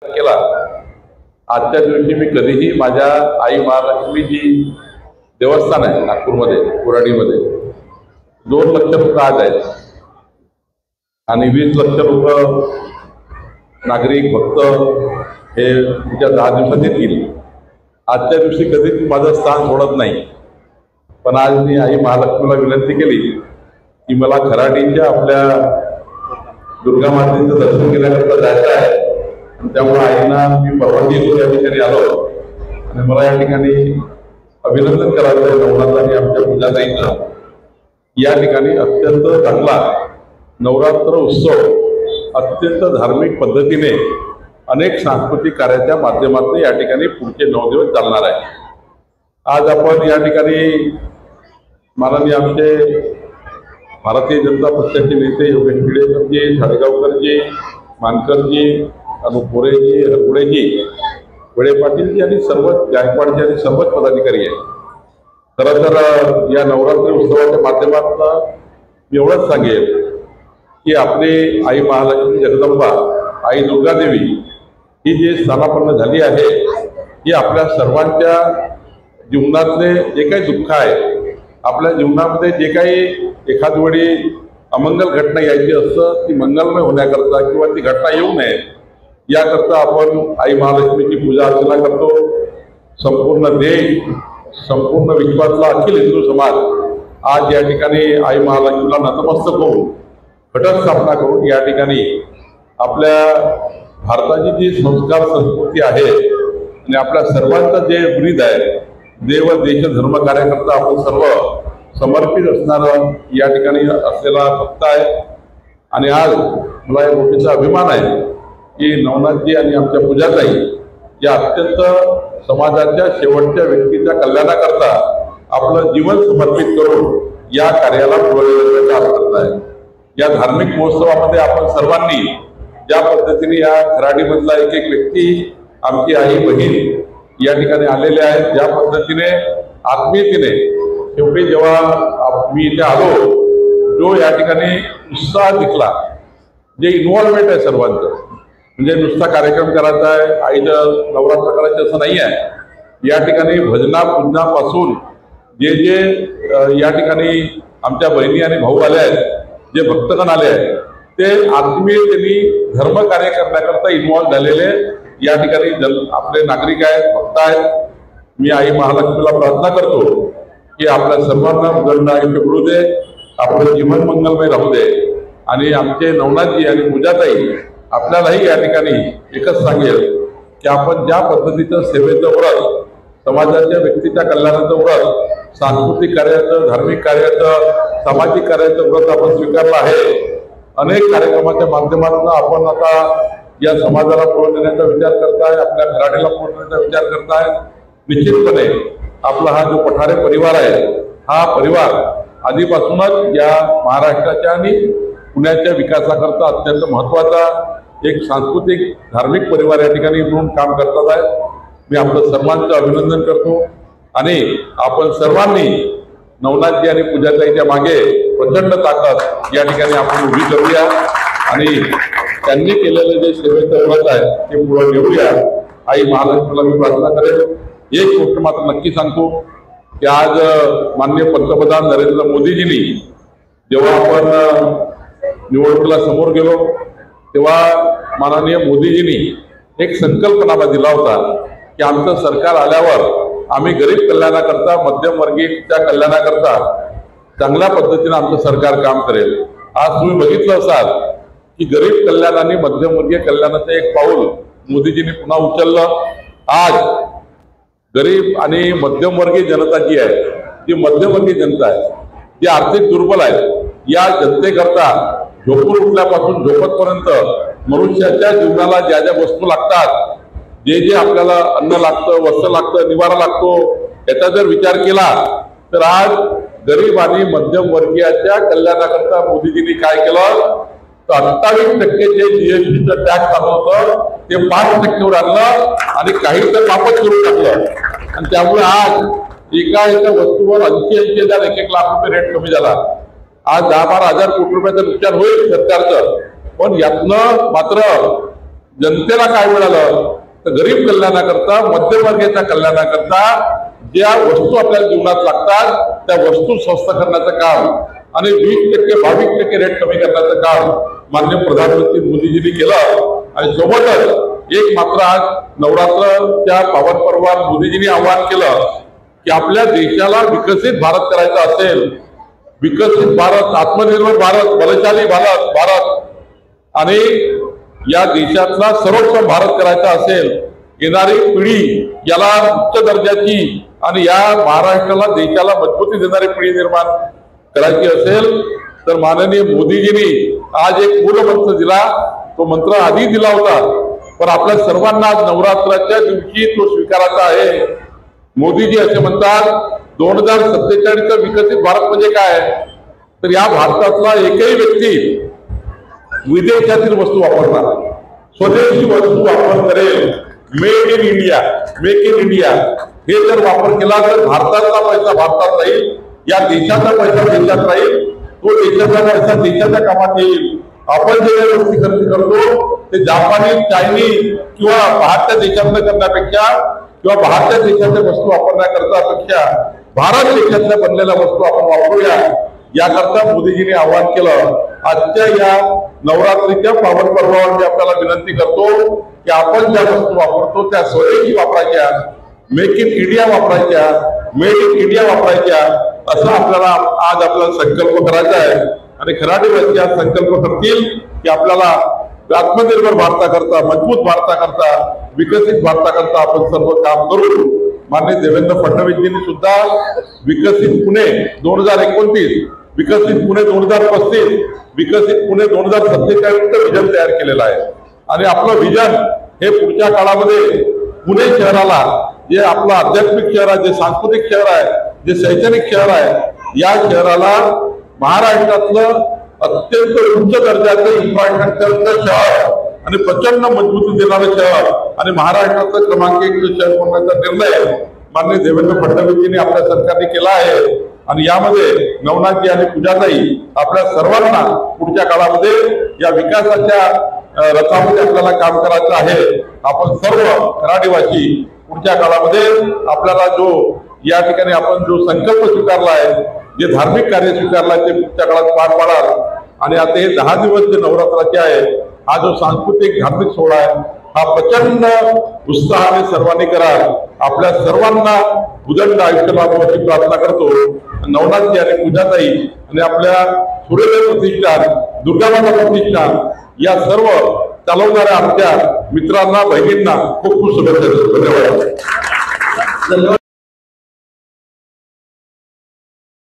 केला। आजच्या दिवशी मी कधीही माझ्या आई महालक्ष्मी जी देवस्थान आहे नागपूरमध्ये कुराडीमध्ये 2 लक्ष रुपये आज आहेत आणि 20 लक्ष रुपये नागरिक भक्त हे पुढच्या 10 दिवसात येतील। आजच्या दिवशी कधीच माझं स्थान सोडत नाही, पण आज मी आई महालक्ष्मीला विनंती केली की मला खराडीच्या आपल्या दुर्गा मातेचं दर्शन घेण्याकरता जायचं आहे। त्यामुळे आईना मी परवानगी घेऊन या ठिकाणी आलो आणि मला या ठिकाणी अभिनंदन करायचं आहे नवनाथ आणि आमच्या पूजाताईंचं। या ठिकाणी अत्यंत चांगला नवरात्र उत्सव अत्यंत धार्मिक पद्धतीने अनेक सांस्कृतिक कार्याच्या माध्यमातून या ठिकाणी पुढचे 9 दिवस चालणार आहे। आज आपण या ठिकाणी माननीय आमचे भारतीय जनता पक्षाचे नेते योगेश टिडेकरजी, साडेगावकरजी, मानकरजी, अनुपुरेजी, हरगुडेजी, वडे पाटीलजी आणि सर्व गायकवाडजी आणि सर्वच पदाधिकारी आहेत। खरं तर या नवरात्री उत्सवाच्या माध्यमातून मी एवढंच सांगेल की आपली आई महालक्ष्मी जगदंबा आई दुर्गादेवी ही जी स्थानापन्न झाली आहे ही आपल्या सर्वांच्या जीवनातले जे काही दुःख आहे, आपल्या जीवनामध्ये जे काही एखाद वेळी अमंगल घटना यायची असतं ती मंगलमय होण्याकरता किंवा ती घटना येऊ नये याकरता आपण आई महालक्ष्मीची पूजा अर्चना करतो। संपूर्ण देश, संपूर्ण विश्वातला अखिल हिंदू समाज आज या ठिकाणी आई महालक्ष्मीला नतमस्तक होऊन घटस्थापना करून या ठिकाणी आपल्या भारताची जी संस्कार संस्कृती आहे आणि आपल्या सर्वांचं जे ब्रीद आहे देव देश धर्म कार्याकरता आपण सर्व समर्पित असणारं या ठिकाणी असलेला भक्त आहे। आणि आज मला या गोष्टीचा अभिमान आहे की नवनाथजी आणि आमच्या पूजाताई या अत्यंत समाजाच्या शेवटच्या व्यक्तीच्या कल्याणाकरता आपलं जीवन समर्पित करून या कार्याला पुढे काम करत आहे। या धार्मिक महोत्सवामध्ये आपण सर्वांनी ज्या पद्धतीने या खराडीमधला एक एक व्यक्ती आमची आई बहीण या ठिकाणी आलेले आहेत, ज्या पद्धतीने आत्मीयतेने शेवटी जेव्हा मी इथे आलो जो या ठिकाणी उत्साह दिसला, जे इन्व्हॉल्वमेंट आहे सर्वांचं, म्हणजे नुसता कार्यक्रम करायचा आहे आईचं नवरात्र करायचं असं नाही आहे। या ठिकाणी भजना पूजनापासून जे जे या ठिकाणी आमच्या बहिणी आणि भाऊ आले आहेत, जे भक्तगण आले आहेत, ते आत्मीयतेने धर्म कार्य करण्याकरता इन्व्हॉल्व झालेले या ठिकाणी आपले नागरिक आहेत, भक्त आहेत। मी आई महालक्ष्मीला प्रार्थना करतो की आपल्या सर्वांना उदंड आयुष्य मिळू दे, आपलं जीवन मंगलमय राहू दे आणि आमचे नवनाथजी आणि पूजाताई आपल्यालाही या ठिकाणी एकच सांगेल की आपण ज्या पद्धतीचं सेवेचं व्रत, समाजाच्या व्यक्तीच्या कल्याणाचं व्रत, सांस्कृतिक कार्याचं, धार्मिक कार्याचं, सामाजिक कार्याचं व्रत आपण स्वीकारलं आहे। अनेक कार्यक्रमाच्या माध्यमातून आपण आता या समाजाला पुढे नेण्याचा विचार करताय, आपल्या घराण्याला पुढे नेण्याचा विचार करताय। निश्चितपणे आपला हा जो पठारे परिवार आहे हा परिवार आधीपासूनच या महाराष्ट्राच्या आणि पुण्याच्या विकासाकरता अत्यंत महत्त्वाचा एक सांस्कृतिक धार्मिक परिवार या ठिकाणी म्हणून काम करतात आहे। मी आपलं सर्वांचं अभिनंदन करतो आणि आपण सर्वांनी नवनाथजी आणि पूजाताईच्या मागे प्रचंड ताकद या ठिकाणी आपण उभी करूया आणि त्यांनी केलेलं जे सेवेचं व्रत आहे ते पुढे नेऊया। आई महालक्ष्मीला मी प्रार्थना करेन। एक गोष्ट मात्र नक्की सांगतो की आज माननीय पंतप्रधान नरेंद्र मोदीजींनी जेव्हा आपण निवडणुकीला समोर गेलो तेव्हा माननीय मोदीजींनी एक संकल्पनामा दिला होता की आमचं सरकार आल्यावर आम्ही गरीब कल्याणाकरता, मध्यमवर्गीयांच्या कल्याणाकरता चांगल्या पद्धतीने आमचं सरकार काम करेल। आज तुम्ही बघितलं असाल की गरीब कल्याण आणि मध्यमवर्गीय कल्याणाचं एक पाऊल मोदीजींनी पुन्हा उचललं। आज गरीब आणि मध्यमवर्गीय जनता जी आहे, जी मध्यमवर्गीय जनता आहे, जी आर्थिक दुर्बल आहे, या जनतेकरता झोपून उठल्यापासून झोपतपर्यंत मनुष्याच्या जीवनाला ज्या ज्या वस्तू लागतात, जे जे आपल्याला अन्न लागतं, वस्त्र लागतं, निवारा लागतो, याचा जर विचार केला तर आज गरीब आणि मध्यमवर्गीयाच्या कल्याणाकरता मोदीजींनी काय केलं तर 28% जे जीएसटीचं टॅक्स आलं होतं ते 5% आणलं आणि काही तर वापस करून टाकलं आणि त्यामुळे आज एका वस्तूवर 80,000 1-1 लाख रुपये रेट कमी झाला। आज 10-12 हजार कोटी रुपयाचं नुकसान होईल सरकारचं, पण यातनं मात्र जनतेला काय मिळालं तर गरीब कल्याणाकरता, मध्यमवर्गीयाच्या कल्याणाकरता ज्या वस्तू आपल्याला जीवनात लागतात त्या वस्तू स्वस्त करण्याचं काम आणि 20% 22% रेट कमी करण्याचं काम माननीय प्रधानमंत्री मोदीजींनी केलं। आणि सोबतच एक मात्र आज नवरात्रच्या पावन पर्वात मोदीजींनी आवाहन केलं की आपल्या देशाला विकसित भारत करायचा असेल, विकसित भारत, आत्मनिर्भर भारत, बलशाली भारत आणि या देशातला सर्वोत्तम भारत करायचा असेल, येणारी पिढी याला उच्च दर्जाची आणि या महाराष्ट्राला देशाला मजबूती देणारी पिढी निर्माण करायची असेल तर माननीय मोदीजींनी आज एक मूलमंत्र दिला। तो मंत्र आधी दिला होता पण आपल्या सर्वांना आज नवरात्राच्या दिवशी तो स्वीकारायचा आहे। मोदीजी असे म्हणतात 2047चा विकसित भारत म्हणजे काय तर या भारतातला एकही व्यक्ती विदेशातील वस्तू वापरणार, स्वदेशी वस्तू वापर करेल, made in India, make in India हे जर वापर केला तर भारताचा पैसा भारतात राहील, या देशाचा पैसा देशात राहील, तो देशाचा पैसा देशाच्या कामात येईल। आपण जे वस्तू खरेदी करतो ते जापानी, चायनीज किंवा बाहेरच्या देशातलं करण्यापेक्षा किंवा बाहेरच्या देशाच्या वस्तू वापरण्याकरता भारत देशातल्या बनलेल्या वस्तू आपण वापरूया, याकरता मोदीजींनी आवाहन केलं। आजच्या या नवरात्रीच्या पावन पर्वावर मी आपल्याला विनंती करतो की आपण ज्या वस्तू वापरतो त्या स्वदेशी वापरायच्या, मेक इन इंडिया वापरायच्या, मेड इन इंडिया वापरायच्या, असं आपल्याला आज आपल्याला संकल्प करायचा आहे। आणि खराडीवासी आज संकल्प करतील की आपल्याला आत्मनिर्भर भारताकरता, मजबूत भारताकरता, विकसित भारताकरता आपण सर्व काम करू। माननीय देवेंद्र फडणवीसजींनी सुद्धा विकसित पुणे 2029, विकसित पुणे 2035, विकसित पुणे 2047चं विजन तयार केलेलं आहे। आणि आपलं विजन हे पुढच्या काळामध्ये पुणे शहराला, जे आपलं आध्यात्मिक शहर आहे, जे सांस्कृतिक शहर आहे, जे शैक्षणिक शहर आहे, या शहराला महाराष्ट्रातलं अत्यंत उच्च दर्जाचं इन्फ्रास्ट्रक्चरचं शहर आणि प्रचंड मजबूती देणारं शहर आणि महाराष्ट्राचं क्रमांक 1 शहर बनवण्याचा निर्णय माननीय देवेंद्र फडणवीसजींनी आपल्या सरकारने केला आहे। आणि यामध्ये नवनाथजी आणि पूजाताई आपल्या सर्वांना पुढच्या काळामध्ये या विकासाच्या रथामध्ये आपल्याला काम करायचं आहे। आपण सर्व खराडीवासी पुढच्या काळामध्ये आपल्याला जो या ठिकाणी आपण जो संकल्प स्वीकारला आहे, जे धार्मिक कार्य स्वीकारला आहे, ते पुढच्या काळात पार पाडाल। आणि आता हे 10 दिवस जे नवरात्राचे आहे, हा जो सांस्कृतिक धार्मिक सोहळा आहे, हा प्रचंड उत्साहाने सर्वांनी करा। आपल्या सर्वांना उदंड आयुष्य लाभो अशी प्रार्थना करतो। नवनाथजी आणि पूजाताई आणि आपल्या सूर्योदय प्रतिष्ठान, दुर्गामाता प्रतिष्ठान या सर्व चालवणाऱ्या आमच्या मित्रांना, बहिणींना खूप खूप शुभेच्छा देतो। धन्यवाद।